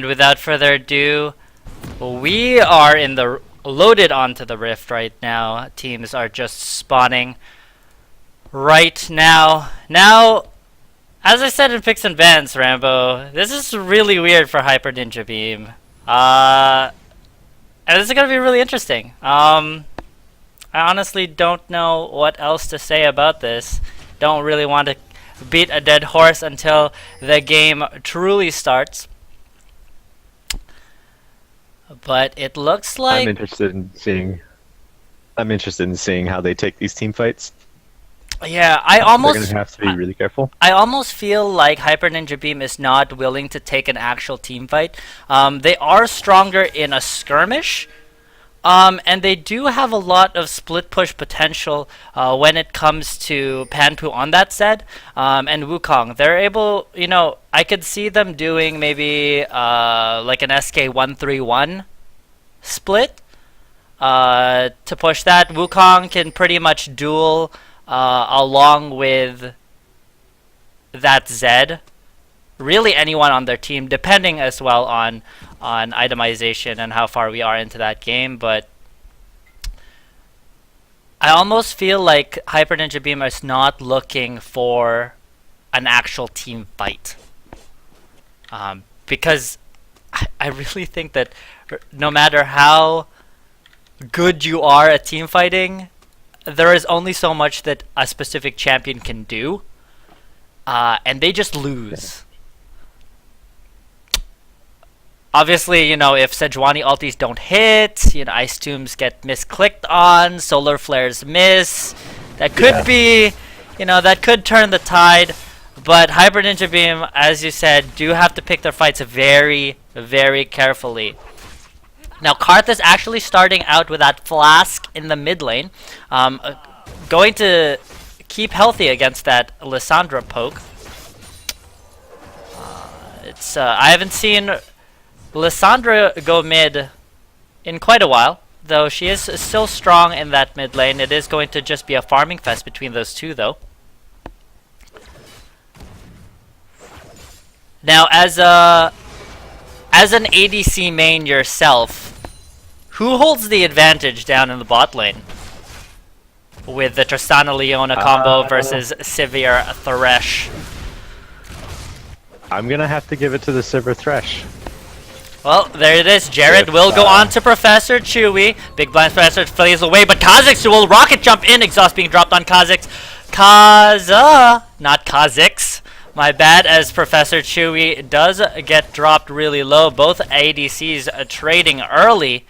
And without further ado, we are in the loaded onto the rift right now. Teams are just spawning right now. Now, as I said in Picks and Bans, Rambo, this is really weird for Hyper Ninja Beam. And this is gonna be really interesting. I honestly don't know what else to say about this. Don't really want to beat a dead horse until the game truly starts. But it looks like I'm interested in seeing how they take these team fights. yeah, They're gonna have to be really careful. I almost feel like Hyper Ninja Beam is not willing to take an actual team fight. They are stronger in a skirmish, and they do have a lot of split push potential when it comes to Panpu on that set, and Wukong. They're able, you know, I could see them doing maybe like an SK131 split to push that. Wukong can pretty much duel along with that Zed. Really anyone on their team, depending as well on itemization and how far we are into that game. But I almost feel like Hyper Ninja Beam is not looking for an actual team fight, because I really think that no matter how good you are at team fighting, there is only so much that a specific champion can do, and they just lose. Obviously, you know, if Sejuani ultis don't hit, you know, Ice Tombs get misclicked on, Solar Flares miss, that could be, you know, that could turn the tide. But Hyper Ninja Beam, as you said, do have to pick their fights very, very carefully. Now, Karth is actually starting out with that Flask in the mid lane, going to keep healthy against that Lissandra poke. I haven't seen Lissandra go mid in quite a while, though she is still strong in that mid lane. It is going to just be a farming fest between those two, though. Now, as an ADC main yourself, who holds the advantage down in the bot lane with the Tristana Leona combo versus Sivir Thresh? I'm gonna have to give it to the Sivir Thresh. Well, there it is. Jared will go on to Professor Chewy. Big Blind Professor flees away, but Kha'Zix will rocket jump in. Exhaust being dropped on Kha'Zix. Not Kha'Zix. My bad, as Professor Chewy does get dropped really low. Both ADCs trading early.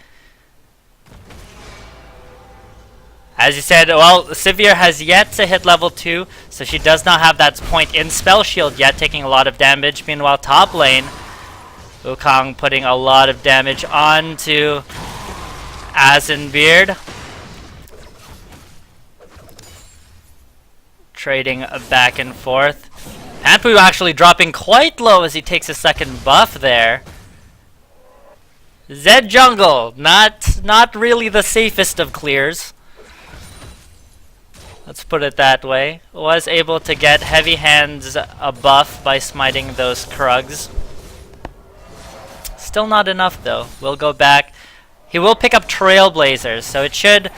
As you said, well, Sivir has yet to hit level 2, so she does not have that point in Spell Shield yet, taking a lot of damage. Meanwhile, top lane, Wukong putting a lot of damage onto Azenbeard. Trading back and forth. Panpu actually dropping quite low as he takes a second buff there. Zed jungle, not really the safest of clears. Let's put it that way. Was able to get Heavy Hands a buff by smiting those Krugs. Still not enough though. We'll go back. He will pick up Trailblazers, so it should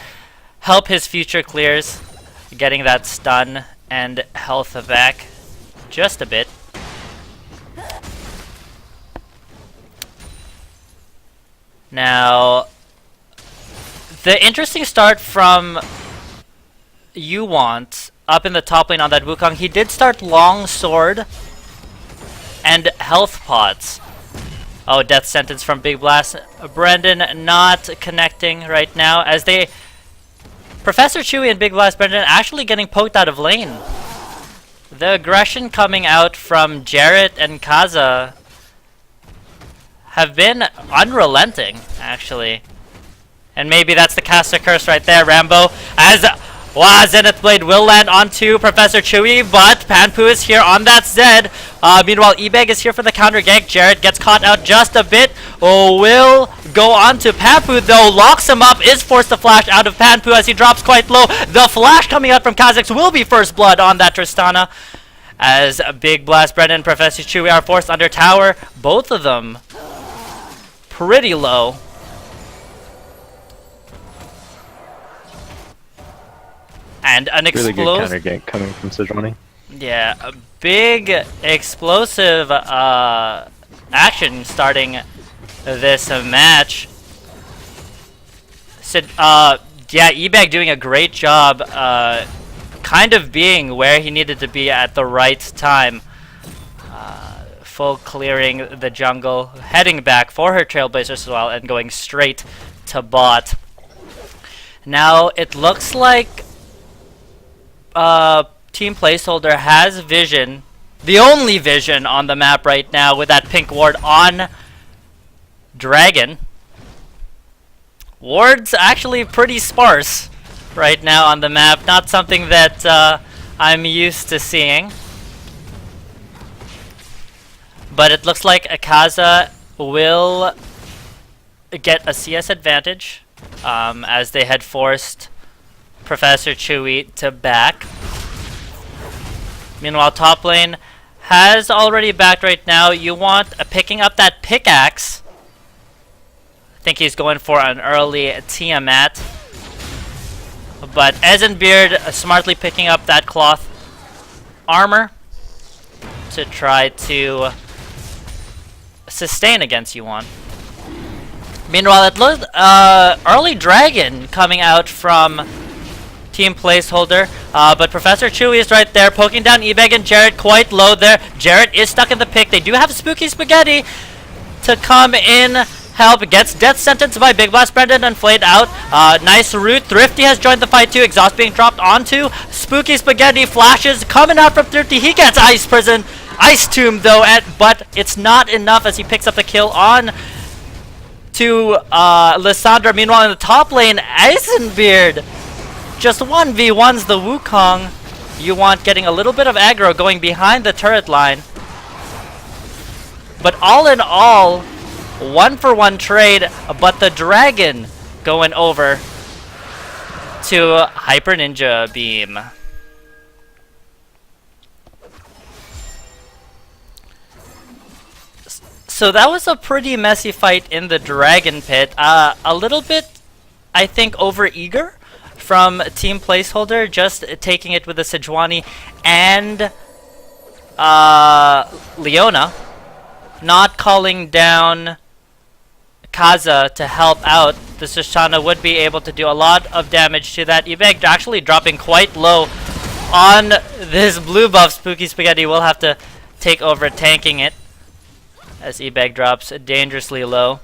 help his future clears, getting that stun and health back just a bit. Now, the interesting start from Yuwant up in the top lane on that Wukong, he did start long sword and health pots. Oh, death sentence from Big Blast. Brendan not connecting right now as they... Professor Chewy and Big Blast Brendan actually getting poked out of lane. The aggression coming out from Jarrett and Kaza have been unrelenting, actually. And maybe that's the caster curse right there, Rambo. As Zenith Blade will land onto Professor Chewy, but Panpu is here on that Zed. Meanwhile, Ebeg is here for the counter gank. Jared gets caught out just a bit. Will go on to Panpu, though. Locks him up, is forced to flash out of Panpu as he drops quite low. The flash coming out from Kha'Zix will be first blood on that Tristana. As Big Blast Brennan and Professor Chewy are forced under tower. Both of them pretty low. And an Really good explosive. counter gank coming from Sejuani. Yeah, a big explosive action starting this match. So, yeah, eBay doing a great job, kind of being where he needed to be at the right time. Full clearing the jungle, heading back for her Trailblazers as well, and going straight to bot. Now, it looks like Team Placeholder has vision, the only vision on the map right now, with that pink ward on Dragon. Ward's actually pretty sparse right now on the map, not something that I'm used to seeing. But it looks like Akaza will get a CS advantage as they had forced Professor Chewy to back. Meanwhile, top lane has already backed right now. You want picking up that pickaxe. I think he's going for an early Tiamat. But Ezenbeard smartly picking up that cloth armor to try to sustain against Yuan. Meanwhile, it looked early Dragon coming out from Team Placeholder, but Professor Chewy is right there, poking down Ebeg and Jarrett quite low there. Jarrett is stuck in the pick. They do have Spooky Spaghetti to come in, help. Gets death sentenced by Big Blast Brendan and flayed out. Nice root. Thrifty has joined the fight too. Exhaust being dropped onto Spooky Spaghetti. Flashes coming out from Thrifty. He gets Ice Prison. Ice Tomb though, but it's not enough as he picks up the kill on to Lissandra. Meanwhile, in the top lane, Eisenbeard just 1v1s the Wukong. You want getting a little bit of aggro going behind the turret line. But all in all, 1-for-1 trade, but the Dragon going over to Hyper Ninja Beam. So that was a pretty messy fight in the Dragon Pit. A little bit, I think, over-eager from Team Placeholder, just taking it with the Sejuani and Leona, not calling down Kaza to help out. The Shoshana would be able to do a lot of damage to that. Ebeg actually dropping quite low on this blue buff. Spooky Spaghetti will have to take over tanking it as Ebeg drops dangerously low.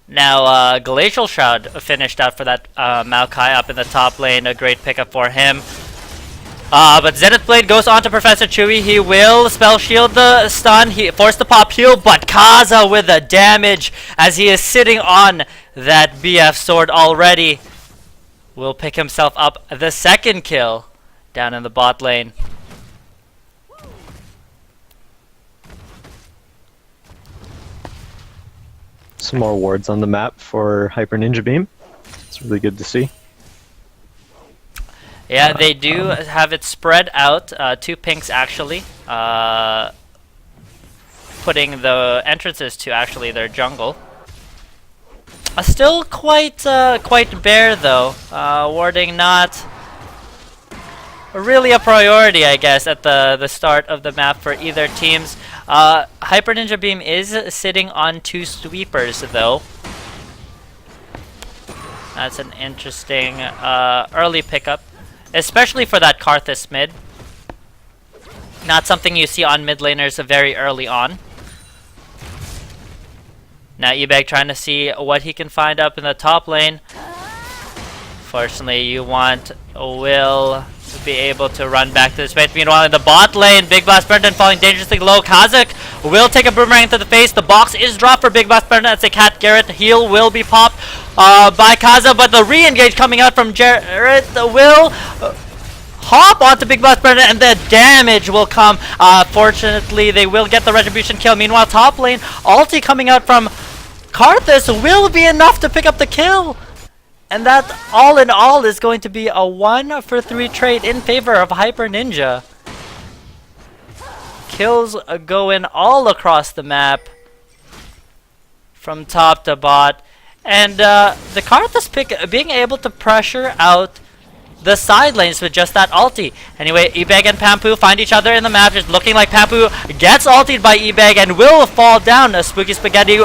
Now, Glacial Shroud finished out for that Maokai up in the top lane. A great pickup for him. But Zenith Blade goes on to Professor Chewy. He will spell shield the stun. He forced the pop heal, but Kaza with the damage as he is sitting on that BF sword already. Will pick himself up the second kill down in the bot lane. Some more wards on the map for Hyper Ninja Beam. It's really good to see. Yeah, they do have it spread out. 2 pinks actually. Putting the entrances to actually their jungle. Still quite bare though. Warding not really a priority, I guess, at the start of the map for either teams. Hyper Ninja Beam is sitting on 2 sweepers though. That's an interesting early pickup, especially for that Karthus mid. Not something you see on mid laners very early on. Now Ebeg trying to see what he can find up in the top lane. Fortunately, you want Will to be able to run back to the space. Meanwhile, in the bot lane, Big Blast Brendan falling dangerously low. Kazakh will take a boomerang to the face. The box is dropped for Big Blast Brendan. It's a Cat Garrett. Heal will be popped by Kaza, but the re-engage coming out from Jarrett will hop onto Big Blast Brendan, and the damage will come. Fortunately, they will get the retribution kill. Meanwhile, top lane, ulti coming out from Karthus will be enough to pick up the kill. And that, all in all, is going to be a 1-for-3 trade in favor of Hyper Ninja. kills going all across the map from top to bot. And the Karthus pick being able to pressure out the side lanes with just that ulti. Anyway, Ebeg and Pampu find each other in the map, just looking like Pampu gets ultied by Ebeg and will fall down. Spooky Spaghetti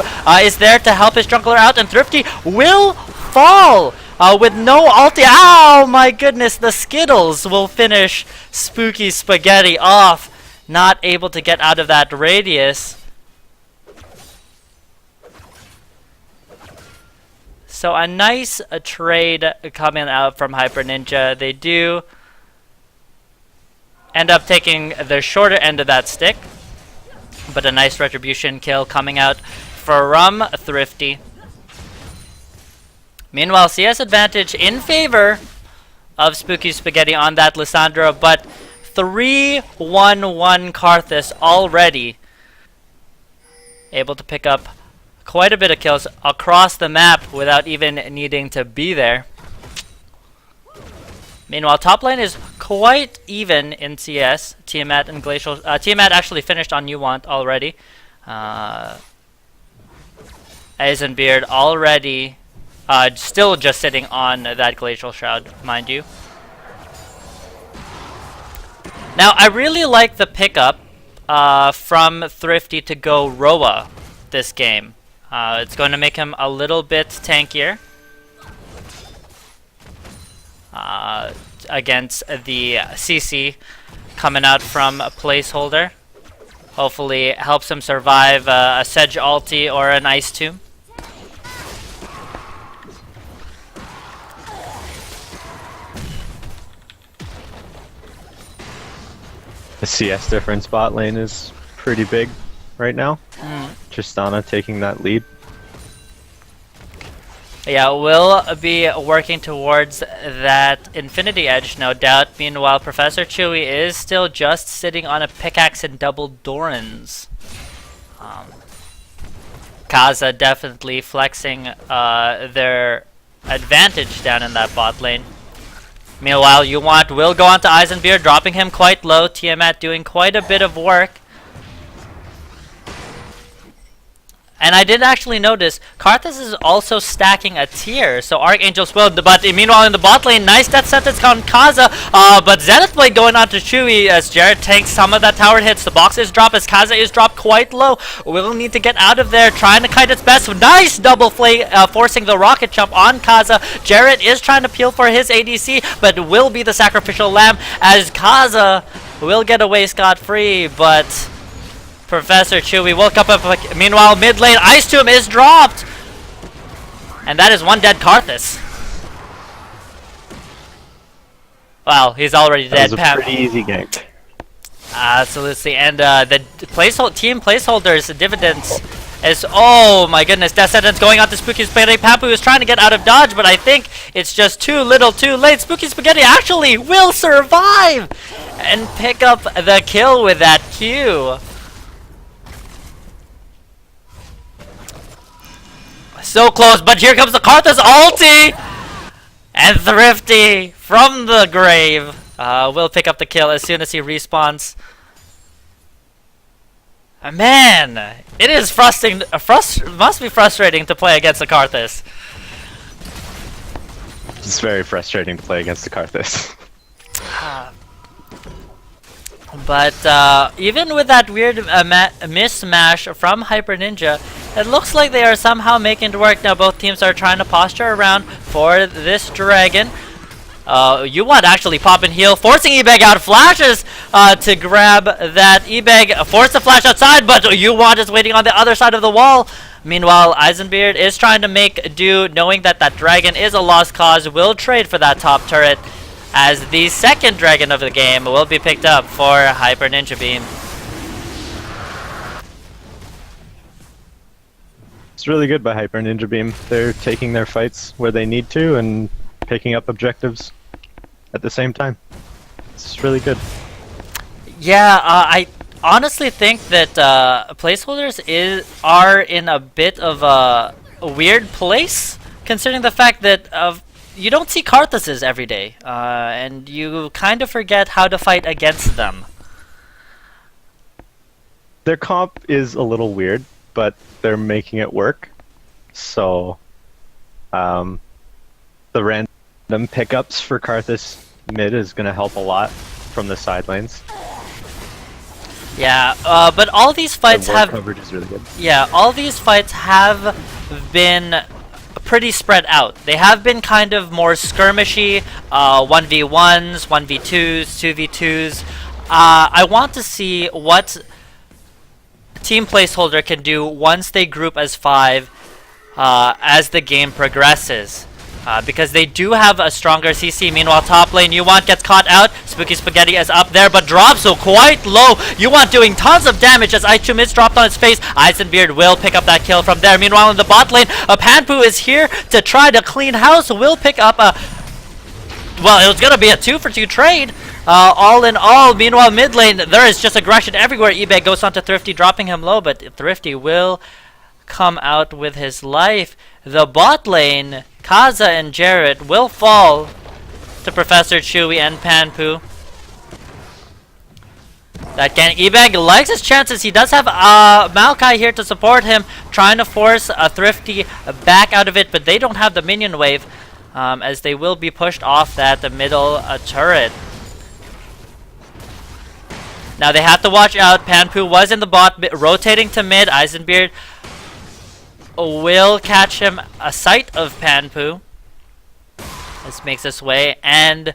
is there to help his jungler out, and Thrifty will fall with no ulti. Ow, my goodness, the Skittles will finish Spooky Spaghetti off, not able to get out of that radius. So a nice trade coming out from Hyper Ninja. They do end up taking the shorter end of that stick, but a nice retribution kill coming out from Thrifty. Meanwhile, CS advantage in favor of Spooky Spaghetti on that Lissandra, but 3-1-1 Karthus already able to pick up quite a bit of kills across the map without even needing to be there. Meanwhile, top lane is quite even in CS. Tiamat and Glacial. Tiamat actually finished on Nuwant already. Eisenbeard already still just sitting on that Glacial Shroud, mind you. Now, I really like the pickup from Thrifty to go Roa this game. It's going to make him a little bit tankier against the CC coming out from a placeholder. Hopefully helps him survive a Sedge ulti or an Ice Tomb. The CS difference bot lane is pretty big right now. Tristana taking that lead. Yeah, we'll be working towards that Infinity Edge, no doubt. Meanwhile, Professor Chewy is still just sitting on a pickaxe and double Dorans. Kaza definitely flexing their advantage down in that bot lane. Meanwhile, Yuwant will go on to Eisenbeard, dropping him quite low. Tiamat doing quite a bit of work. And I did actually notice Karthus is also stacking a tier, so Archangel's will. But meanwhile, in the bot lane, nice death sentence on Kaza. But Zenith Blade going on to Chewy as Jared takes some of that tower hits. The box is dropped as Kaza is dropped quite low. Will need to get out of there, trying to kite its best. Nice double flay, forcing the rocket jump on Kaza. Jared is trying to peel for his ADC, but will be the sacrificial lamb as Kaza will get away scot-free, but Professor Chewy woke up. Meanwhile, mid lane, Ice Tomb is dropped! And that is one dead Karthus. Well, he's already dead. That was a pretty easy gank. Absolutely, and the team placeholders dividends is, oh my goodness, Death Sentence going on to Spooky Spaghetti. Papu is trying to get out of dodge, but I think it's just too little too late. Spooky Spaghetti actually will survive and pick up the kill with that Q. So close, but here comes the Karthus ulti! And Thrifty from the grave will pick up the kill as soon as he respawns. Man, it is frustrating. Must be frustrating to play against the Karthus. It's very frustrating to play against the Karthus. But even with that weird mismatch from Hyper Ninja, it looks like they are somehow making it work. Now both teams are trying to posture around for this dragon. Yuwant actually popping heal, forcing Ebeg out. Flashes to grab that. Ebeg forced the flash outside, but Yuwant is waiting on the other side of the wall. Meanwhile, Eisenbeard is trying to make do, knowing that that dragon is a lost cause. Will trade for that top turret, as the second dragon of the game will be picked up for Hyper Ninja Beam. It's really good by Hyper Ninja Beam. They're taking their fights where they need to and picking up objectives at the same time. It's really good. Yeah, I honestly think that placeholders are in a bit of a weird place, considering the fact that you don't see Karthuses every day, and you kind of forget how to fight against them. Their comp is a little weird, but they're making it work. So, the random pickups for Karthus mid is going to help a lot from the side lanes. Yeah, but all these fights The ward have coverage is really good. Yeah, all these fights have been pretty spread out. They have been kind of more skirmishy, 1v1s, 1v2s, 2v2s. I want to see what Team Placeholder can do once they group as 5 as the game progresses. Because they do have a stronger CC. Meanwhile, top lane, Yuwant gets caught out. Spooky Spaghetti is up there, but drops so quite low. Yuwant doing tons of damage as Ice Mid dropped on his face. Eisenbeard will pick up that kill from there. Meanwhile, in the bot lane, Panpu is here to try to clean house. Will pick up a... Well, it was going to be a 2-for-2 trade. All in all, meanwhile, mid lane, there is just aggression everywhere. eBay goes on to Thrifty, dropping him low, but Thrifty will come out with his life. The bot lane, Kaza and Jarrett will fall to Professor Chewy and Panpu. That can Ebeg likes his chances. He does have Maokai here to support him, trying to force a Thrifty back out of it, but they don't have the minion wave, as they will be pushed off that middle turret. Now they have to watch out. Panpu was in the bot, rotating to mid. Eisenbeard will catch him a sight of Panpu. This makes its way, and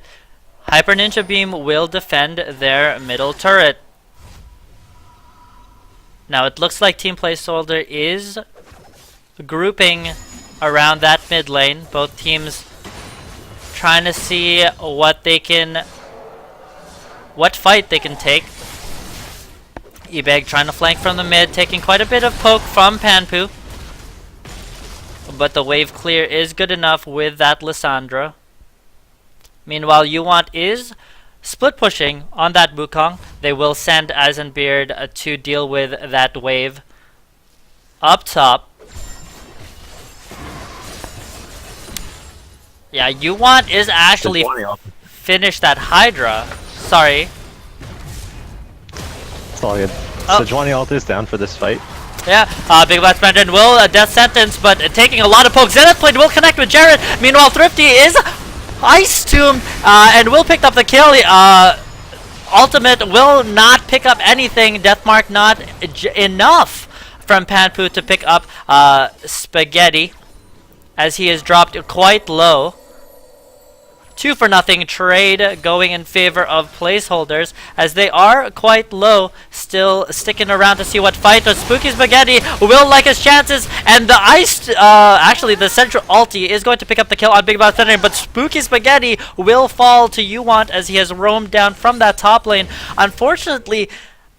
Hyper Ninja Beam will defend their middle turret. Now it looks like Team Placeholder is grouping around that mid lane. Both teams trying to see what fight they can take. Ebeg trying to flank from the mid, taking quite a bit of poke from Panpu. But the wave clear is good enough with that Lissandra. Meanwhile, Yuwant is split pushing on that Wukong. They will send Eisenbeard to deal with that wave up top. Yeah, Yuwant is actually finished that Hydra. Sorry. It's all good. Oh. Sejuani ult is down for this fight. Yeah, Big Blast Brandon will death sentence, but taking a lot of pokes. Zenith Blade will connect with Jarrett. Meanwhile, Thrifty is Ice Tomb and will pick up the kill. Ultimate will not pick up anything. Deathmark not enough from Panpu to pick up Spaghetti, as he is dropped quite low. 2-for-0 trade going in favor of placeholders, as they are quite low, still sticking around to see what fight. But Spooky Spaghetti will like his chances, and the ice, actually the central ulti is going to pick up the kill on Big Boss Thunder, but Spooky Spaghetti will fall to Yuwant as he has roamed down from that top lane. Unfortunately,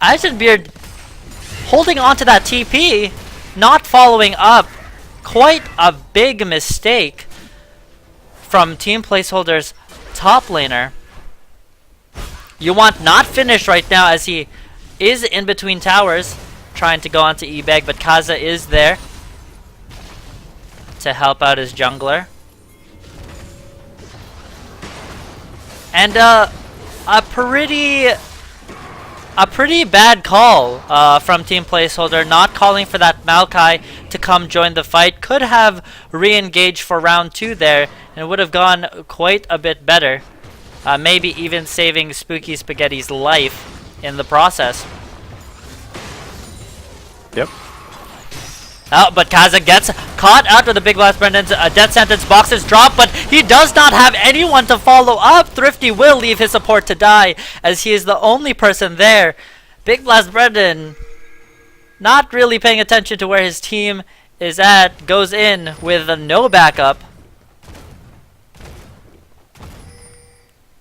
Eisenbeard holding on to that TP, not following up. Quite a big mistake from Team Placeholder's top laner. Yuwant not finished right now, as he is in between towers trying to go onto Ebeg, but Kaza is there to help out his jungler. And a pretty bad call from Team Placeholder, not calling for that Maokai to come join the fight. Could have re-engaged for round 2 there, and it would have gone quite a bit better. Maybe even saving Spooky Spaghetti's life in the process. Yep. Oh, but Kaza gets caught out with the Big Blast Brendan's death sentence. Boxes drop, but he does not have anyone to follow up. Thrifty will leave his support to die, as he is the only person there. Big Blast Brendan, not really paying attention to where his team is at, goes in with no backup.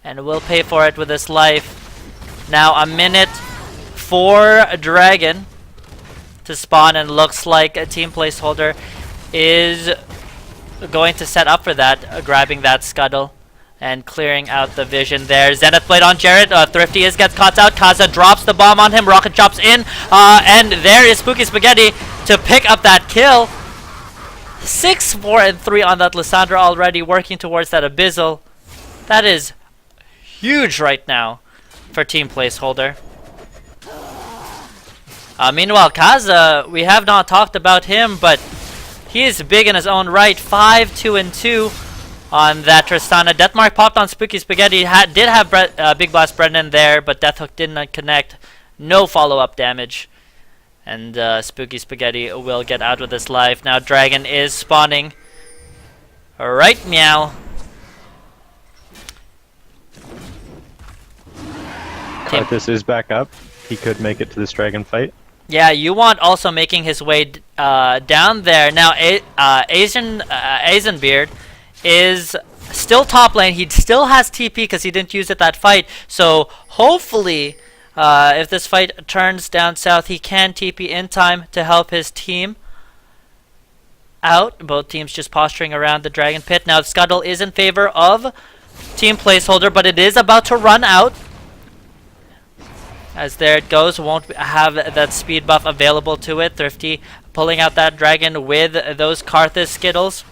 And will pay for it with his life. Now a minute for Dragon to spawn, and looks like a Team Placeholder is going to set up for that, grabbing that scuttle and clearing out the vision there. Zenith Blade on Jarrett. Thrifty gets caught out. Kaza drops the bomb on him. Rocket chops in, and there is Spooky Spaghetti to pick up that kill. 6, 4, and 3 on that Lissandra already, working towards that Abyssal. That is huge right now for Team Placeholder. Meanwhile, Kaza, we have not talked about him, but he is big in his own right. 5-2-2 on that Tristana. Deathmark popped on Spooky Spaghetti. Did have Big Blast Brendan there, but Deathhook didn't connect. No follow-up damage. And Spooky Spaghetti will get out with his life. Now Dragon is spawning. Alright, meow. Karthus is back up. He could make it to this dragon fight. Yeah, Yuwant also making his way down there. Now, Eisenbeard is still top lane. He still has TP because he didn't use it that fight. So, hopefully, if this fight turns down south, he can TP in time to help his team out. Both teams just posturing around the Dragon Pit. Now, Scuttle is in favor of Team Placeholder, but it is about to run out. As there it goes, won't have that speed buff available to it. Thrifty pulling out that dragon with those Karthus Skittles.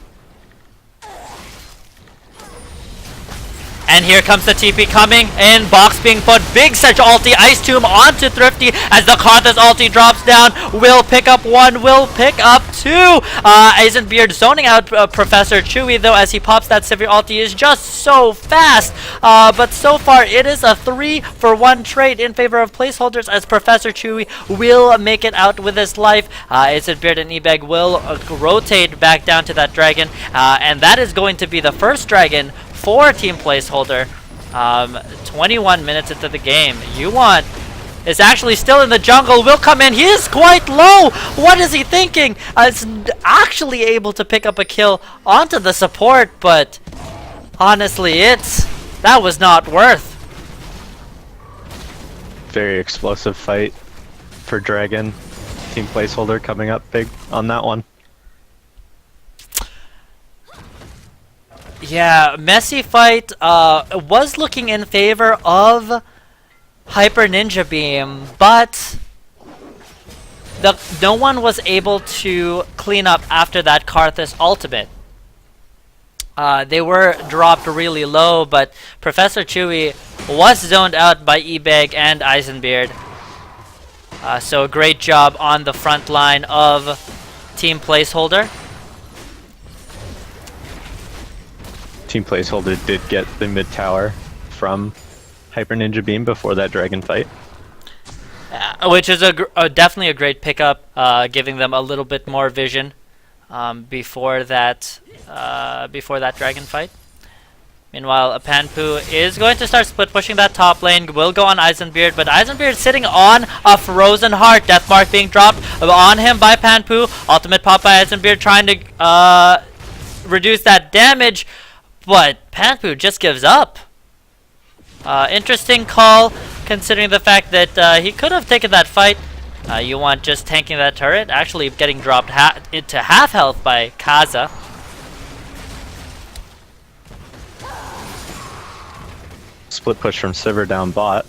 And here comes the TP coming in. Box being put. Big Sedge ulti. Ice Tomb onto Thrifty as the Karthus ulti drops down. Will pick up one. Will pick up two. Eisenbeard zoning out Professor Chewy, though, as he pops that Sivir ulti is just so fast. But so far, it is a 3-for-1 trade in favor of placeholders as Professor Chewy will make it out with his life. Eisenbeard and Ebeg will rotate back down to that dragon. And that is going to be the first dragon for Team Placeholder. 21 minutes into the game. Yuwant is actually still in the jungle. Will come in. He is quite low. What is he thinking? It's actually able to pick up a kill onto the support, but honestly, that was not worth. Very explosive fight for Dragon. Team Placeholder coming up big on that one. Yeah, messy fight. Was looking in favor of Hyper Ninja Beam, but no one was able to clean up after that Karthus ultimate. They were dropped really low, but Professor Chewy was zoned out by Ebeg and Eisenbeard. So a great job on the front line of Team Placeholder. Team Placeholder did get the mid tower from Hyper Ninja Beam before that dragon fight. Which is definitely a great pickup, giving them a little bit more vision before that dragon fight. Meanwhile, Panpu is going to start split pushing that top lane. Will go on Eisenbeard, but Eisenbeard sitting on a frozen heart. Deathmark being dropped on him by Panpu. Ultimate pop by Eisenbeard trying to reduce that damage. But Panpu just gives up. Interesting call, considering the fact that he could have taken that fight. Yuwant just tanking that turret, actually getting dropped into half health by Kaza. Split push from Sivir down bot.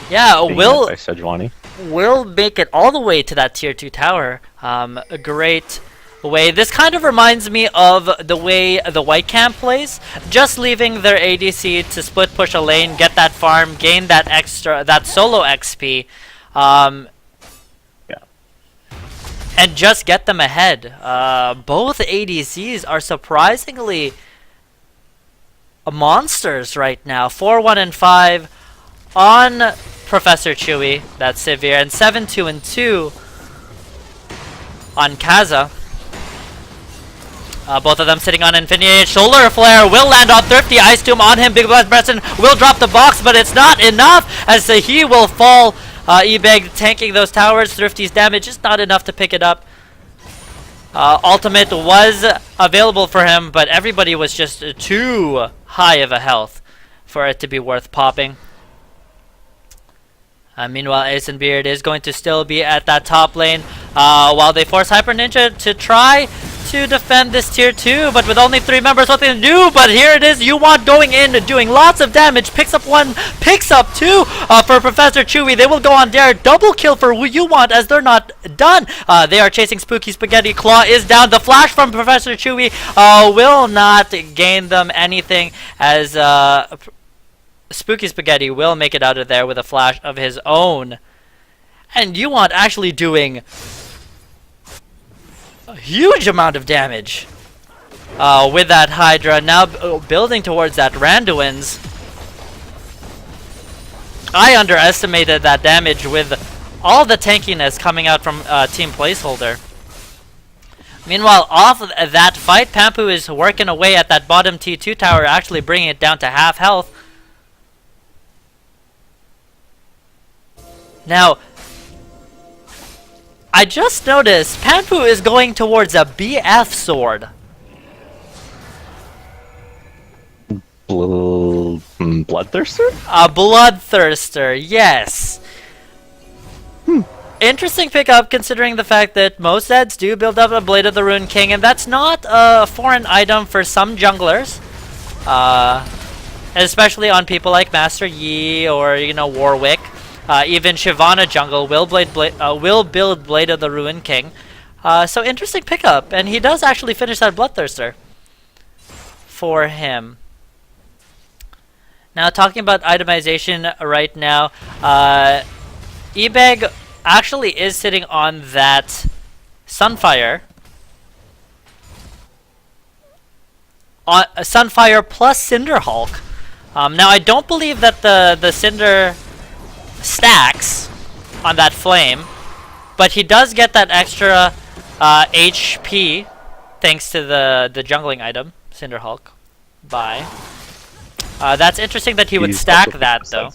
Yeah, Will make it all the way to that tier 2 tower. A great way. This kind of reminds me of the way the White Camp plays, just leaving their ADC to split push a lane, get that farm, gain that solo XP, and just get them ahead. Both ADCs are surprisingly monsters right now. 4-1 and 5 on Professor Chewy, that's Sivir, and 7-2 and 2 on Kaza. Both of them sitting on Infinity. Solar Flare will land on Thrifty. Ice Tomb on him. Big Blast Bresson will drop the box, but it's not enough as he will fall. Ebeg tanking those towers. Thrifty's damage is not enough to pick it up. Ultimate was available for him, but everybody was just too high of a health for it to be worth popping. Meanwhile, Eisenbeard is going to still be at that top lane while they force Hyper Ninja to try to defend this tier 2, but with only 3 members, what they can do? But here it is, Yuwant going in, doing lots of damage, picks up 1, picks up 2 for Professor Chewy. They will go on there, double kill for Yuwant as they're not done. They are chasing Spooky Spaghetti. Claw is down. The flash from Professor Chewy will not gain them anything as Spooky Spaghetti will make it out of there with a flash of his own. And you want actually doing a huge amount of damage with that Hydra. Now building towards that Randuin's. I underestimated that damage with all the tankiness coming out from Team Placeholder. Meanwhile, off of that fight, Pampu is working away at that bottom T2 tower, actually bringing it down to half health. Now, I just noticed Pampu is going towards a BF sword. Bloodthirster? A Bloodthirster, yes. Interesting pickup considering the fact that most Zeds do build up a Blade of the Ruined King, and that's not a foreign item for some junglers. Especially on people like Master Yi or, you know, Warwick. Even Shyvana jungle will build Blade of the Ruined King. So interesting pickup, and he does actually finish that Bloodthirster for him. Now talking about itemization right now, Ebeg actually is sitting on that Sunfire. Sunfire plus Cinderhulk. Now I don't believe that the Cinder stacks on that flame, but he does get that extra HP thanks to the jungling item, Cinderhulk. Bye. That's interesting that he would stack that though.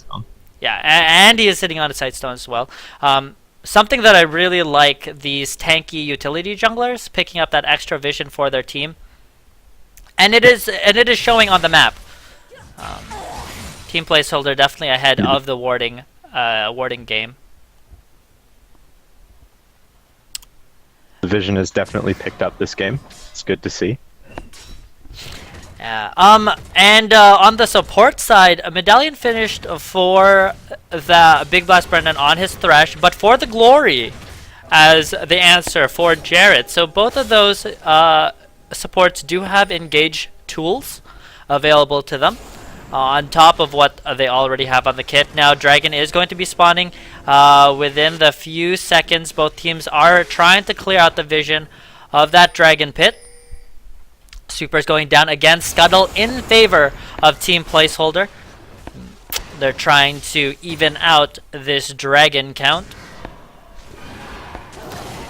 Yeah, and he is sitting on a Sightstone as well. Something that I really like these tanky utility junglers picking up that extra vision for their team, and it is showing on the map. Team Placeholder definitely ahead of the warding game. The vision has definitely picked up this game. It's good to see. Yeah. And on the support side, a Medallion finished for the Big Blast Brendan on his Thresh, but for the Glory as the answer for Jarrett. So both of those supports do have engage tools available to them on top of what they already have on the kit. Now Dragon is going to be spawning within the few seconds. Both teams are trying to clear out the vision of that Dragon Pit. Super's going down again. Scuttle in favor of Team Placeholder. They're trying to even out this dragon count.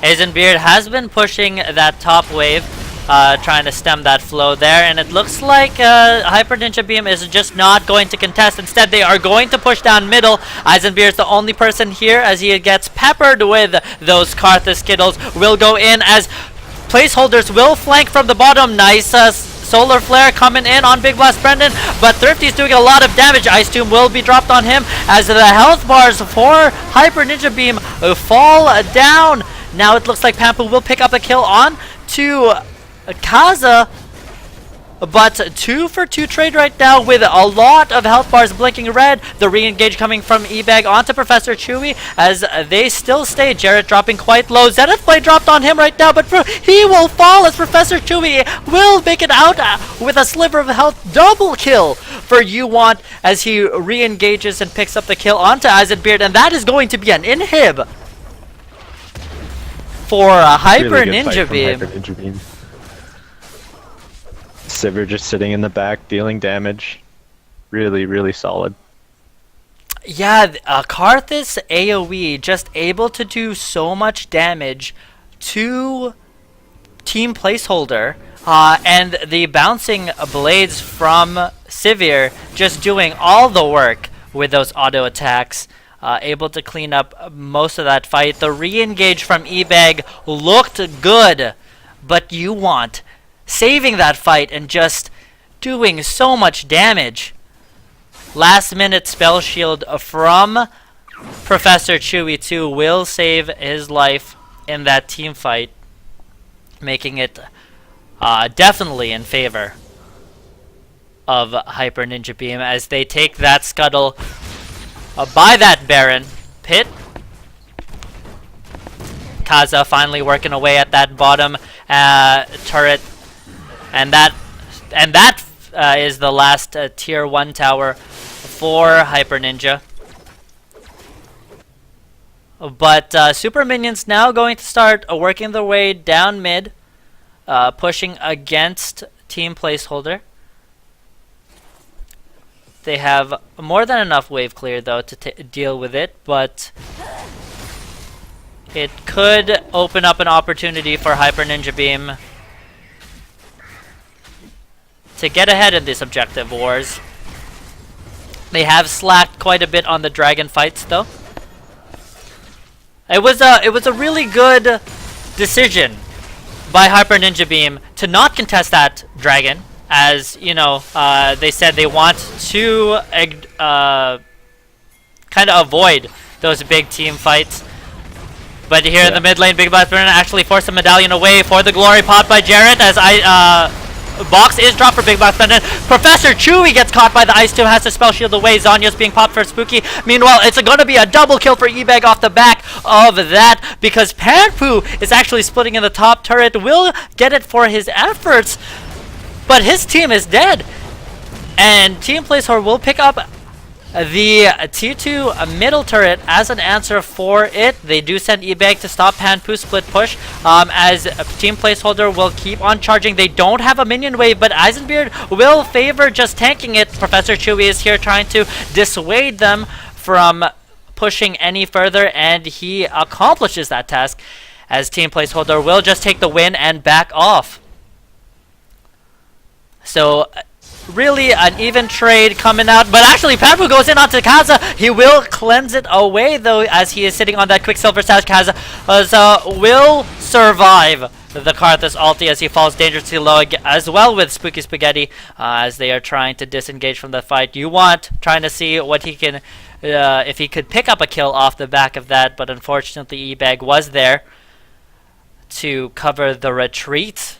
Azenbeard has been pushing that top wave, trying to stem that flow there, and it looks like Hyper Ninja Beam is just not going to contest. Instead, they are going to push down middle. Eisenbeard is the only person here as he gets peppered with those Karthus Skittles. Will go in as Placeholders will flank from the bottom. Nice Solar Flare coming in on Big Blast Brendan, but Thrifty's doing a lot of damage. Ice Tomb will be dropped on him as the health bars for Hyper Ninja Beam fall down. Now it looks like Pampu will pick up a kill on to Kaza, but 2 for 2 trade right now with a lot of health bars blinking red. The re-engage coming from Ebeg onto Professor Chewy as they still stay. Jarrett dropping quite low. Zenith Blade dropped on him right now, but he will fall as Professor Chewy will make it out with a sliver of health. Double kill for You-Want as he re-engages and picks up the kill onto Eisenbeard, and that is going to be an inhib for Hyper Really good Ninja fight from Beam. Hyper Ninja Beam. Sivir just sitting in the back, dealing damage. Really, really solid. Yeah, Karthus AoE just able to do so much damage to Team Placeholder, and the bouncing blades from Sivir just doing all the work with those auto attacks. Able to clean up most of that fight. The re-engage from Ebeg looked good, but You-Want saving that fight and just doing so much damage. Last minute spell shield from Professor Chewy 2 will save his life in that team fight, making it definitely in favor of Hyper Ninja Beam as they take that scuttle by that Baron pit. Kaza finally working away at that bottom turret. And that is the last tier 1 tower for Hyper Ninja. But super minions now going to start working their way down mid, pushing against team placeholder. They have more than enough wave clear though to deal with it, but it could open up an opportunity for Hyper Ninja Beam to get ahead in this objective wars. They have slacked quite a bit on the dragon fights though. It was a really good decision by Hyper Ninja Beam to not contest that dragon, as you know, they said they want to kind of avoid those big team fights. But here in the mid lane, Big Black Burner actually forced the medallion away for the glory pot by Jarrett, as box is dropped for Big Black Thunder. Professor Chewy gets caught by the Ice Tomb, has to spell shield away. Zanya's being popped for Spooky. Meanwhile, it's going to be a double kill for Ebeg off the back of that, because Panpoo is actually splitting in the top turret. Will get it for his efforts, but his team is dead. And Team Placeholder will pick up the T2 middle turret as an answer for it. They do send Ebeg to stop Panpoo's split push, as Team Placeholder will keep on charging. They don't have a minion wave, but Eisenbeard will favor just tanking it. Professor Chewy is here trying to dissuade them from pushing any further, and he accomplishes that task, as Team Placeholder will just take the win and back off. So really an even trade coming out, but actually Panpoo goes in onto Kaza. He will cleanse it away though, as he is sitting on that Quicksilver Sash. Kaza will survive the Karthus ulti as he falls dangerously low as well with Spooky Spaghetti, as they are trying to disengage from the fight. You want trying to see what he can, if he could pick up a kill off the back of that, but unfortunately Ebeg was there to cover the retreat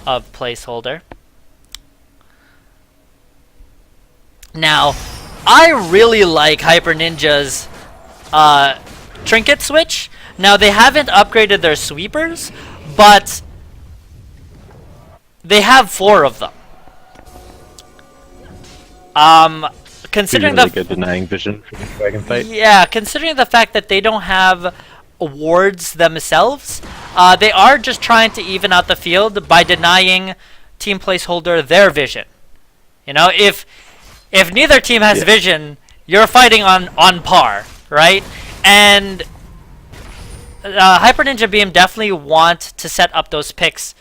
of Placeholder. Now, I really like Hyper Ninja's trinket switch. Now, they haven't upgraded their sweepers, but they have 4 of them. Considering really good denying vision for the dragon fight. Yeah, considering the fact that they don't have wards themselves, they are just trying to even out the field by denying Team Placeholder their vision. You know, if neither team has vision, you're fighting on par, right? And Hyper Ninja Beam definitely want to set up those picks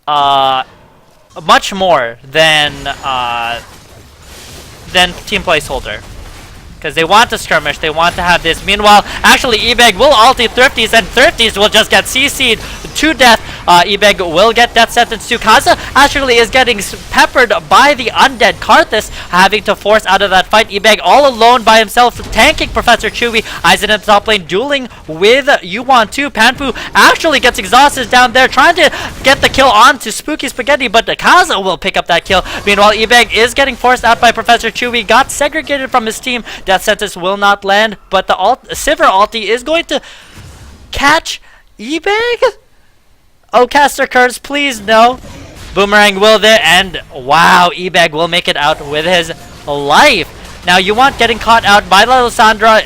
much more than Team Placeholder, because they want to skirmish, they want to have this. Meanwhile, actually Ebeg will ulti Thrifties, and Thrifties will just get CC'd to death. Ebeg will get death sentence to Kaza. Actually is getting peppered by the undead Karthus, having to force out of that fight. Ebeg all alone by himself, tanking Professor Chewy. Aizen in the top lane, dueling with Yuan too. Panpoo actually gets exhausted down there, trying to get the kill onto Spooky Spaghetti, but Kaza will pick up that kill. Meanwhile, Ebeg is getting forced out by Professor Chewy, got segregated from his team. Death sentence will not land, but the Sivir ulti is going to catch Ebeg? Oh, Caster Curse, please, no. Boomerang will there, and wow, Ebeg will make it out with his life. Now, you want getting caught out by Lysandra.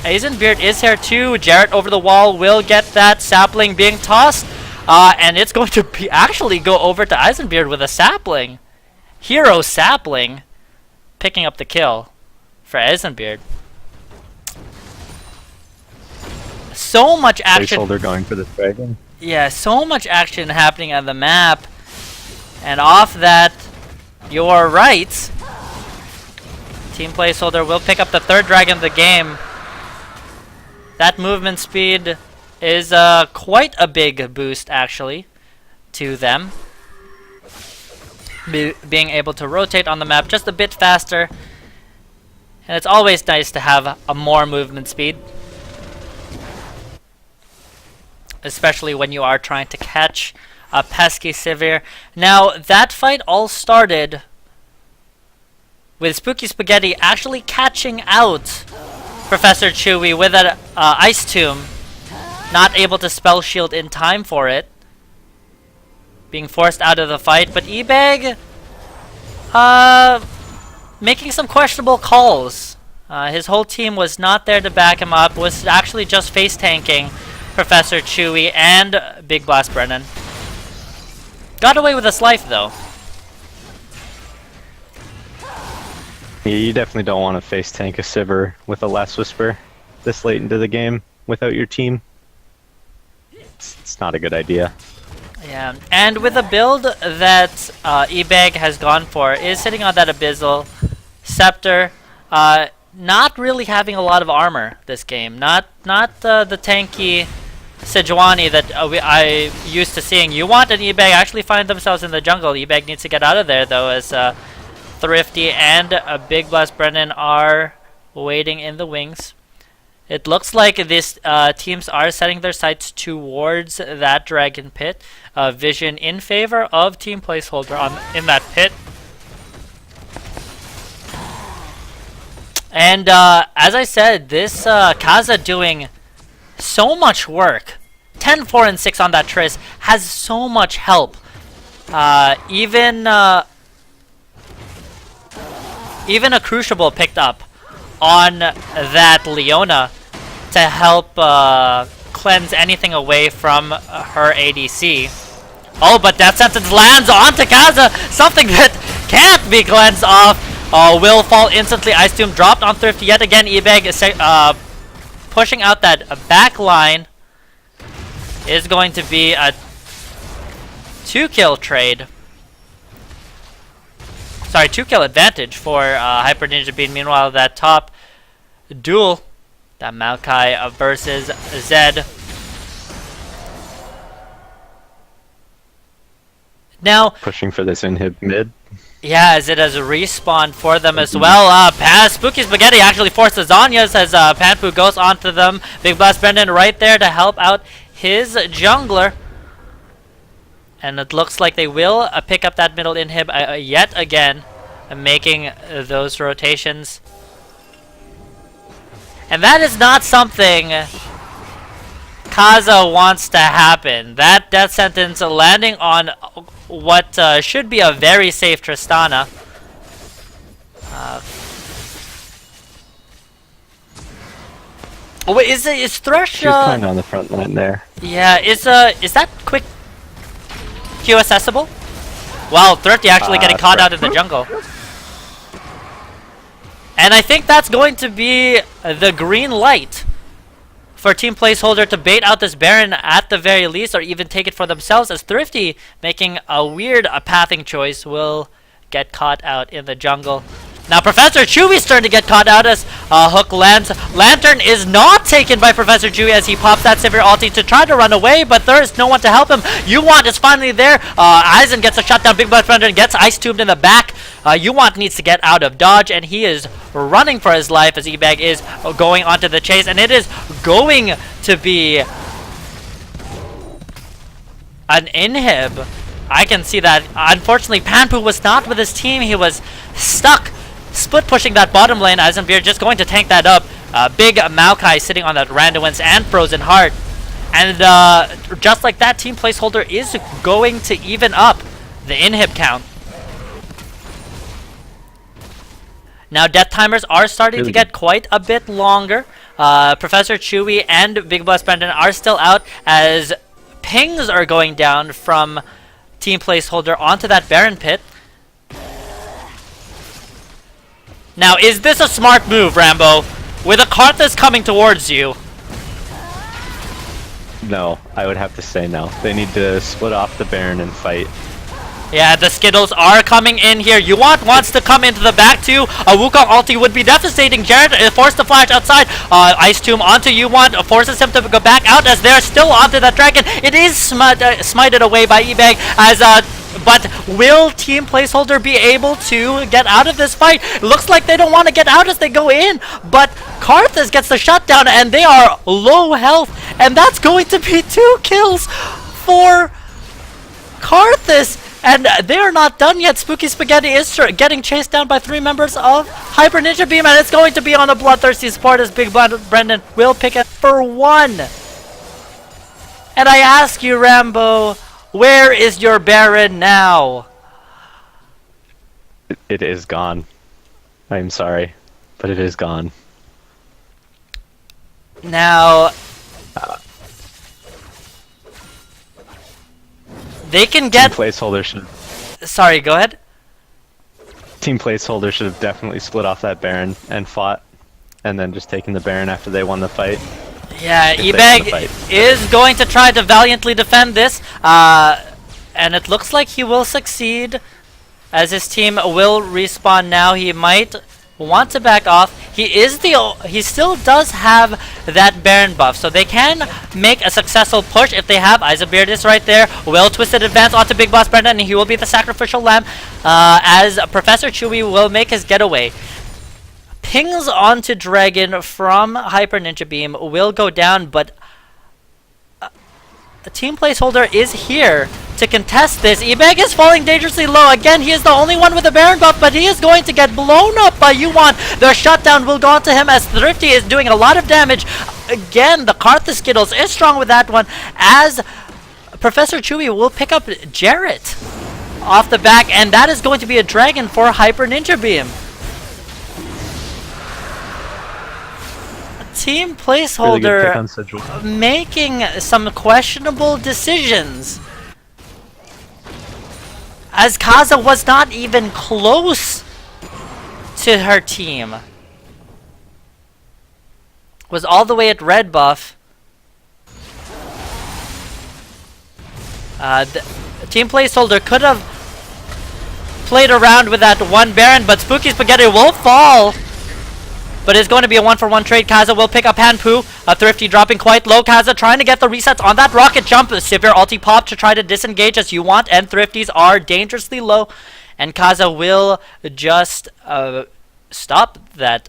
Eisenbeard is here too. Jarrett over the wall will get that sapling being tossed. And it's going to be actually go over to Eisenbeard with a sapling. Hero sapling. Picking up the kill for Eisenbeard. So much action. Placeholder going for the dragon. Yeah, so much action happening on the map. And off that, you're right. Team Placeholder will pick up the 3rd dragon of the game. That movement speed is quite a big boost, actually, to them. Being able to rotate on the map just a bit faster. And it's always nice to have a more movement speed, especially when you are trying to catch a pesky Sivir. Now, that fight all started with Spooky Spaghetti actually catching out Professor Chewy with an Ice Tomb, not able to spell shield in time for it, being forced out of the fight. But Ebeg making some questionable calls His whole team was not there to back him up, was actually just face tanking Professor Chewy and Big Blast Brennan. Got away with his life though. Yeah, you definitely don't want to face tank a Sivir with a Last Whisper this late into the game without your team. It's not a good idea. Yeah, and with a build that eBag has gone for, is sitting on that Abyssal Scepter, not really having a lot of armor this game. Not the tanky Sejuani that I used to seeing. You want an eBag actually find themselves in the jungle. eBag needs to get out of there though, as Thrifty and Big Blast Brennan are waiting in the wings. It looks like these teams are setting their sights towards that Dragon Pit. Vision in favor of Team Placeholder in that pit. And as I said, this Kaza doing so much work. 10, 4, and 6 on that Triss has so much help. Even a Crucible picked up on that Leona to help cleanse anything away from her ADC. Oh, but Death Sentence lands onto Kaza, something that can't be cleansed off. Will fall instantly. Ice Tomb dropped on Thrifty yet again. eBag is pushing out that back line. Is going to be a 2-kill trade. Sorry, 2-kill advantage for Hyper Ninja Bean. Meanwhile, that top duel, that Maokai versus Zed. Now, pushing for this inhib mid. Yeah, as it has respawned for them as well. Spooky Spaghetti actually forces Zanya's as Panpu goes onto them. Big Blast Brendan right there to help out his jungler. And it looks like they will pick up that middle inhib yet again, making those rotations. And that is not something Kaza wants to happen. That Death Sentence landing on what should be a very safe Tristana. Wait, is Thresh? She's kind of on the front line there. Yeah, is that quick Q accessible? Well, Thrifty actually getting caught out in the jungle. And I think that's going to be the green light for Team Placeholder to bait out this Baron at the very least, or even take it for themselves, as Thrifty, making a weird pathing choice, will get caught out in the jungle. Now Professor Chewy's starting to get caught out as Hook lands. Lantern is not taken by Professor Chewy as he pops that Sivir ulti to try to run away, but there is no one to help him. Yuwant is finally there. Aizen gets a shot down. Big Blood Thunder gets ice tubed in the back. Yuwant needs to get out of dodge, and he is running for his life as eBag is going onto the chase, and it is going to be an inhib. I can see that. Unfortunately, Panpu was not with his team. He was stuck split pushing that bottom lane. Eisenbeer just going to tank that up. Big Maokai sitting on that Randuin's and Frozen Heart. And just like that, Team Placeholder is going to even up the inhib count. Now death timers are starting to get quite a bit longer. Professor Chewy and Big Blast Brendan are still out as pings are going down from Team Placeholder onto that Baron pit. Now, is this a smart move, Rambo? With a Karthus coming towards you. No, I would have to say no. They need to split off the Baron and fight. Yeah, the Skittles are coming in here. Yuwant wants to come into the back too. A Wukong ulti would be devastating. Jared forced to flash outside. Ice Tomb onto Yuwant, forces him to go back out as they're still onto that dragon. It is smited away by eBag as but will Team Placeholder be able to get out of this fight? It looks like they don't want to get out as they go in, but Karthus gets the shutdown and they are low health, and that's going to be 2 kills for Karthus. And they are not done yet. Spooky Spaghetti is getting chased down by 3 members of Hyper Ninja Beam, and it's going to be on a bloodthirsty support as Big Brendan will pick it for 1. And I ask you, Rambo, where is your Baron now? It is gone. I'm sorry, but it is gone. Now, they can Team get... placeholder should Sorry, go ahead. Team placeholder should have definitely split off that Baron and fought, and then just taken the Baron after they won the fight. Yeah, If they won the eBay fight. is going to try to valiantly defend this, and it looks like he will succeed, as his team will respawn now. He might want to back off. He still does have that Baron buff, so they can make a successful push if they have. Eisenbeard is right there. Will twisted advance onto Big Boss Brenda, and he will be the sacrificial lamb, as Professor Chewy will make his getaway. Pings onto Dragon from Hyper Ninja Beam will go down, but a team placeholder is here to contest this. Ebeg is falling dangerously low. Again, he is the only one with a Baron buff, but he is going to get blown up by Yuan. The shutdown will go on to him as Thrifty is doing a lot of damage. Again, the Karthus Skittles is strong with that one, as Professor Chewy will pick up Jarrett off the back, and that is going to be a Dragon for Hyper Ninja Beam. Team placeholder Really good pick on making some questionable decisions, as Kaza was not even close to her team. Was all the way at red buff. Team placeholder could have played around with that one Baron, but Spooky Spaghetti will fall. But it's going to be a one-for-one trade. Kaza will pick up Hanpoo. A Thrifty dropping quite low. Kaza trying to get the resets on that rocket jump. A severe ulti pop to try to disengage as you want. And Thrifties are dangerously low. And Kaza will just stop that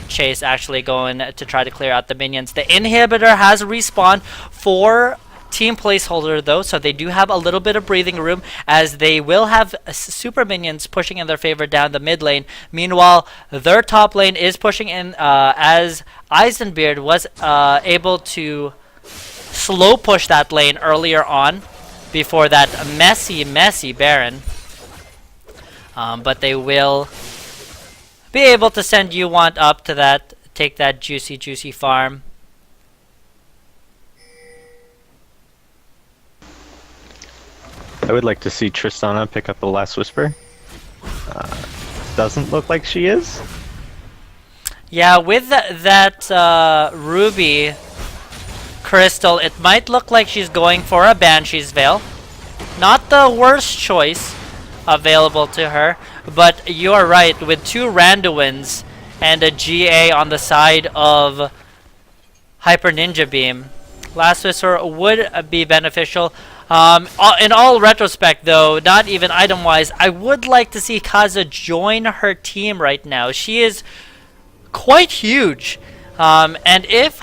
chase, actually going to try to clear out the minions. The inhibitor has respawned for team placeholder though, so they do have a little bit of breathing room, as they will have super minions pushing in their favor down the mid lane. Meanwhile, their top lane is pushing in, as Eisenbeard was able to slow push that lane earlier on before that messy Baron. But they will be able to send Yuan up to that, take that juicy farm. I would like to see Tristana pick up the Last Whisper. Doesn't look like she is. Yeah, with that Ruby Crystal, it might look like she's going for a Banshee's Veil. Not the worst choice available to her, but you are right, with two Randuins and a GA on the side of Hyper Ninja Beam, Last Whisper would be beneficial. In all retrospect though, not even item wise, I would like to see Kaza join her team right now. She is quite huge, and if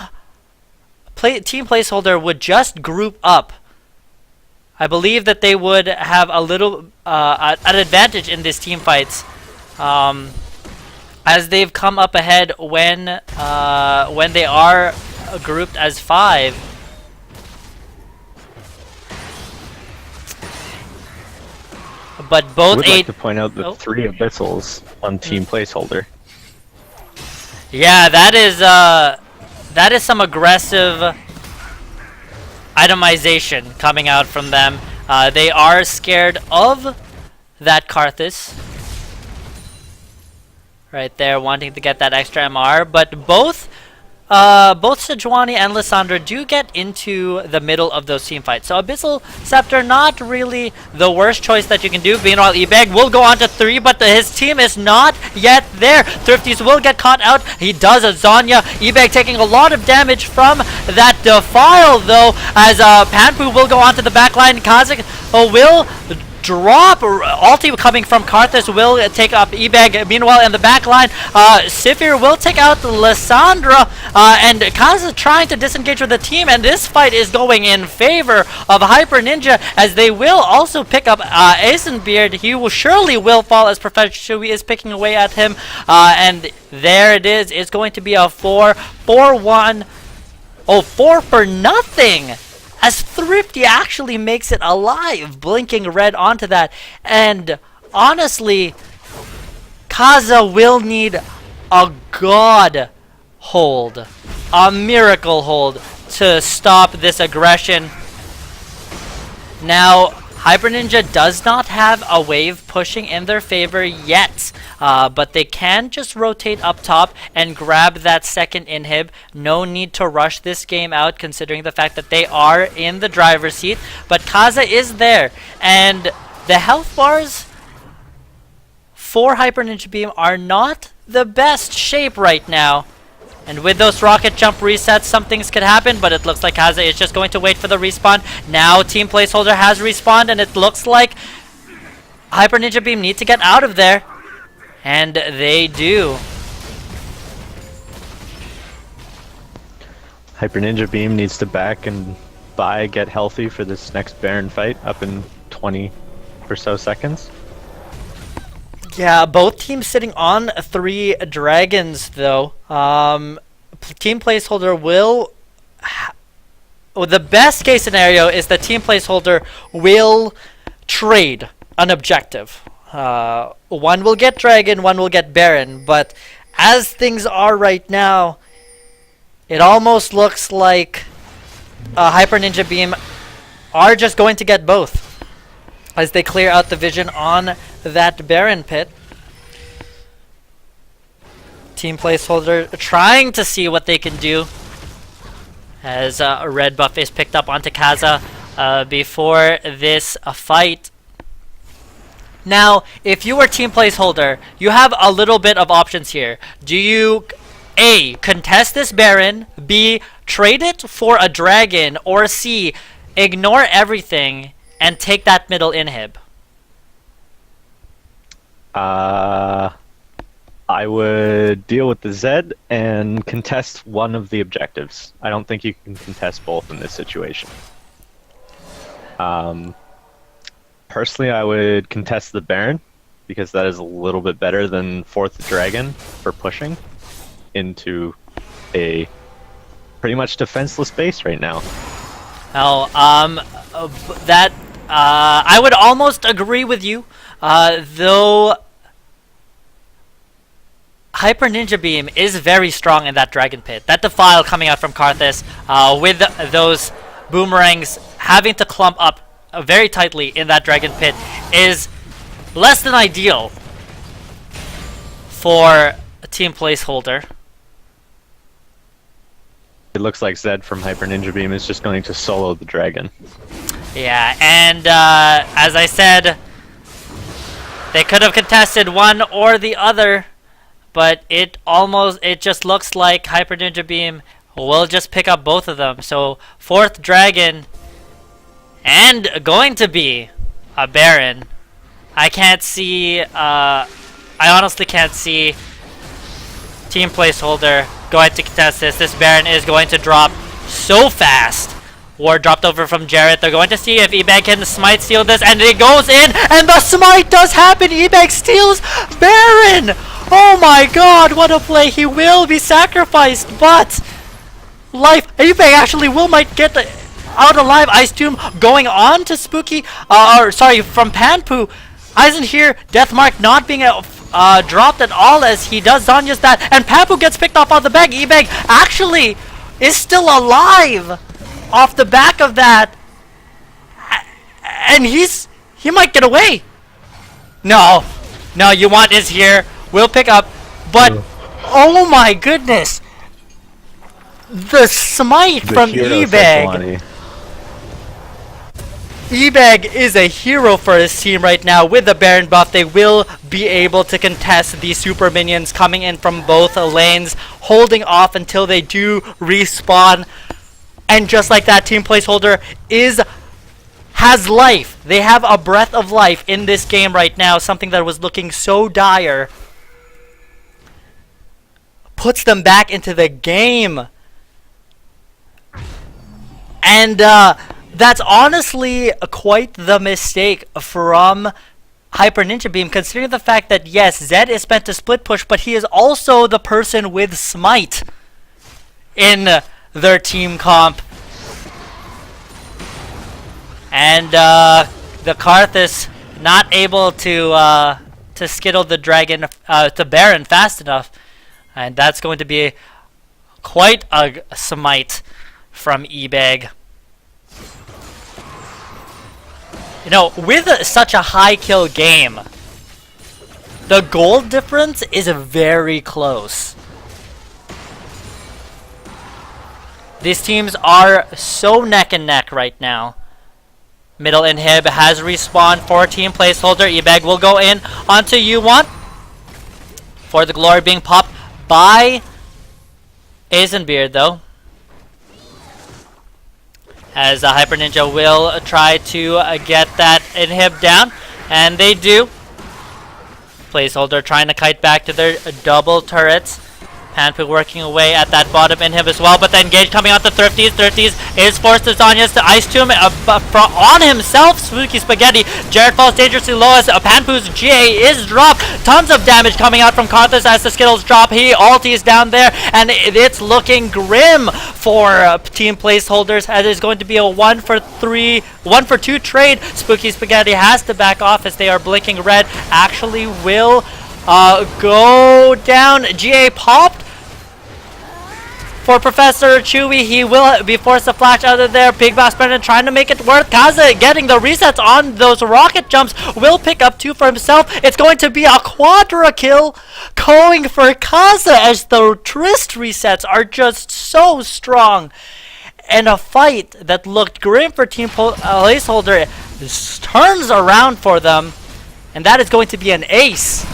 team placeholder would just group up, I believe that they would have a little an advantage in these team fights, as they've come up ahead when they are grouped as 5. But I both would 8. like to point out the 3 Abyssals on team placeholder. Yeah, that is some aggressive itemization coming out from them. They are scared of that Karthus right there, wanting to get that extra MR. But both Sejuani and Lissandra do get into the middle of those team fights. So Abyssal Scepter, not really the worst choice that you can do. Meanwhile, Ebeg will go on to 3, but his team is not yet there. Thrifties will get caught out. He does a Zanya. Ebeg taking a lot of damage from that Defile, though, as Panpu will go on to the backline. Kazik will drop. Ulti coming from Karthus will take up Ebeg. Meanwhile, in the back line, Sifir will take out Lissandra, and Kaza trying to disengage with the team, and this fight is going in favor of Hyper Ninja, as they will also pick up Eisenbeard. He will surely will fall, as Professor Shui is picking away at him, and there it is. It's going to be a 4-1. Oh, 4 for nothing, as Thrifty actually makes it alive, blinking red onto that. And honestly, Kaza will need a god hold a miracle hold to stop this aggression. Now, Hyper Ninja does not have a wave pushing in their favor yet, but they can just rotate up top and grab that second inhib. No need to rush this game out considering the fact that they are in the driver's seat, but Kaza is there, and the health bars for Hyper Ninja Beam are not the best shape right now. And with those rocket jump resets, some things could happen, but it looks like Kaza is just going to wait for the respawn. Now Team Placeholder has respawned, and it looks like Hyper Ninja Beam need to get out of there. And they do. Hyper Ninja Beam needs to back and get healthy for this next Baron fight up in 20 or so seconds. Yeah, both teams sitting on 3 dragons, though. Team Placeholder will... the best case scenario is that Team Placeholder will trade an objective. One will get Dragon, one will get Baron, but as things are right now, it almost looks like Hyper Ninja Beam are just going to get both as they clear out the vision on that Baron pit. Team Placeholder trying to see what they can do as a red buff is picked up onto Kaza before this fight. Now, if you are Team Placeholder, you have a little bit of options here. Do you A, contest this Baron, B, trade it for a dragon, or C, ignore everything and take that middle inhib? I would deal with the Zed and contest one of the objectives. I don't think you can contest both in this situation. Personally, I would contest the Baron because that is a little bit better than 4th Dragon for pushing into a pretty much defenseless base right now. Oh, I would almost agree with you, though Hyper Ninja Beam is very strong in that Dragon Pit. That Defile coming out from Karthus, with those boomerangs having to clump up very tightly in that Dragon Pit, is less than ideal for a Team Placeholder. It looks like Zed from Hyper Ninja Beam is just going to solo the dragon. Yeah, and as I said, they could have contested one or the other, but it just looks like Hyper Ninja Beam will just pick up both of them. So 4th Dragon and going to be a Baron. I can't see, I honestly can't see Team Placeholder going to contest this. This Baron is going to drop so fast. Ward dropped over from Jarrett. They're going to see if eBay can smite steal this, and it goes in, and the smite does happen. eBay steals Baron. Oh my god, what a play. He will be sacrificed, but life, eBay actually might get out alive. Ice Tomb going on to Spooky, from Panpoo. Eisen here, Deathmark not being dropped at all as he does Zanya's that, and Panpoo gets picked off on the bag. eBay actually is still alive off the back of that, and he might get away. No, Yuan is here, will pick up, but oh my goodness, the smite from eBay. eBay is a hero for his team right now. With the Baron buff, they will be able to contest these super minions coming in from both lanes, holding off until they do respawn. And just like that, Team Placeholder has life. They have a breath of life in this game right now. Something that was looking so dire puts them back into the game. And that's honestly quite the mistake from Hyper Ninja Beam, considering the fact that yes, Zed is meant to split push, but he is also the person with smite in their team comp. And the Karthus not able to skittle the dragon to Baron fast enough, and that's going to be Quite a smite from eBay. You know, with such a high kill game, the gold difference is very close. These teams are so neck and neck right now. Middle inhib has respawned for team placeholder. eBay will go in onto U1 for the glory being popped by Azenbeard though. As Hyper Ninja will try to get that inhib down, and they do. Placeholder trying to kite back to their double turrets. Panpu working away at that bottom inhib as well, but then Gage coming out to Thrifties. Thrifties is forced to Zanya's to Ice Tomb on himself. Spooky Spaghetti. Jared falls dangerously low as Panpu's GA is dropped. Tons of damage coming out from Karthus as the Skittles drop. He ulties down there, and it's looking grim for team placeholders as it's going to be a 1-for-2 trade. Spooky Spaghetti has to back off as they are blinking red. Actually will go down. GA popped for Professor Chewy. He will be forced to flash out of there. Big Boss Brennan trying to make it worth. Kaza getting the resets on those rocket jumps. Will pick up 2 for himself. It's going to be a quadra kill going for Kaza as the Trist resets are just so strong. And a fight that looked grim for Team Placeholder turns around for them. And that is going to be an ace.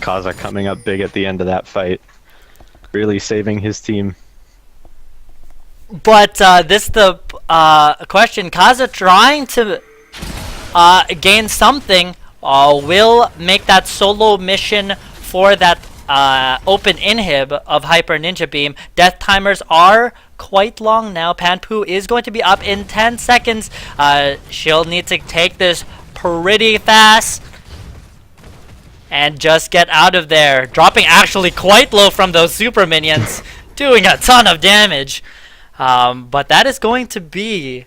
Kaza coming up big at the end of that fight. Really saving his team. But this is the question. Kaza trying to gain something. Will make that solo mission for that open inhib of Hyper Ninja Beam. Death timers are quite long now. Panpu is going to be up in 10 seconds. She'll need to take this pretty fast and just get out of there. Dropping actually quite low from those super minions. Doing a ton of damage. But that is going to be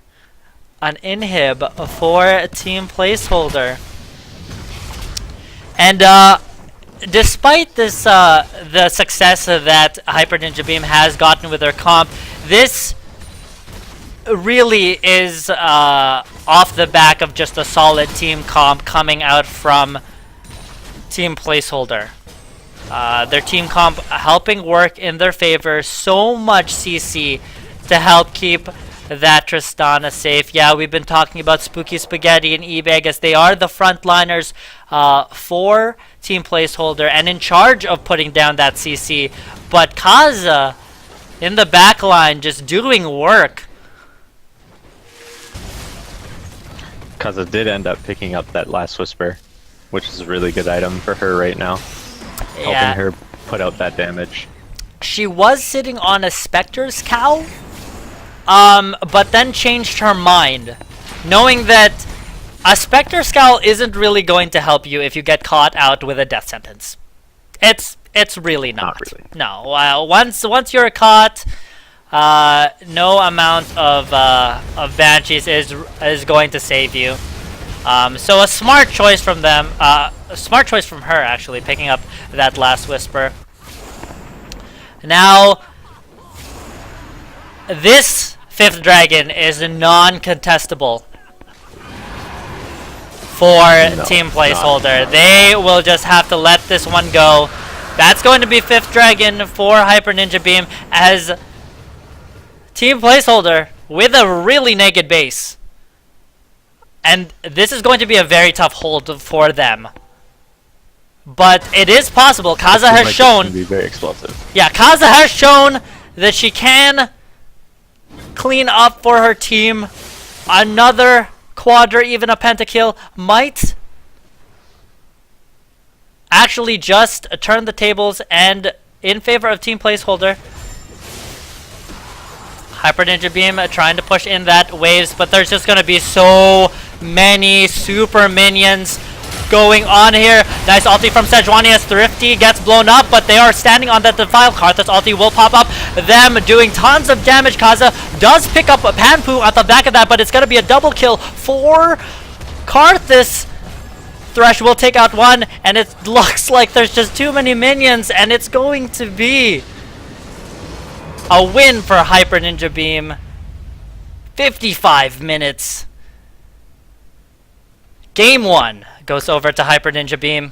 an inhib for team placeholder. And despite this, the success that Hyper Ninja Beam has gotten with their comp, this really is off the back of just a solid team comp coming out from team placeholder. Their team comp helping work in their favor. So much CC to help keep that Tristana safe. Yeah, we've been talking about Spooky Spaghetti and eBay as they are the frontliners for team placeholder and in charge of putting down that CC. But Kaza in the back line just doing work. Kaza did end up picking up that last whisper, which is a really good item for her right now. Yeah. Helping her put out that damage. She was sitting on a Spectre's cowl, but then changed her mind, knowing that a Spectre Scowl isn't really going to help you if you get caught out with a death sentence. It's really not. Not really. No. Once you're caught, no amount of Banshees is going to save you. So a smart choice from them. A smart choice from her actually, picking up that last whisper. Now, this 5th dragon is non-contestable for team placeholder. They will just have to let this one go. That's going to be 5th dragon for Hyper Ninja Beam as team placeholder with a really naked base. And this is going to be a very tough hold for them. But it is possible. Kaza has shown. Be very explosive. Yeah, Kaza has shown that she can clean up for her team. Another quadra, even a pentakill, might actually just turn the tables and in favor of team placeholder. Hyper Ninja Beam trying to push in that waves, but there's just going to be so many super minions going on here. Nice ulti from Sejuani as Thrifty gets blown up, but they are standing on that defile. Karthus ulti will pop up, them doing tons of damage. Kaza does pick up a Panpu at the back of that, but it's going to be a double kill for Karthus. Thresh will take out one, and it looks like there's just too many minions, and it's going to be a win for Hyper Ninja Beam. 55 minutes. Game 1 goes over to Hyper Ninja Beam.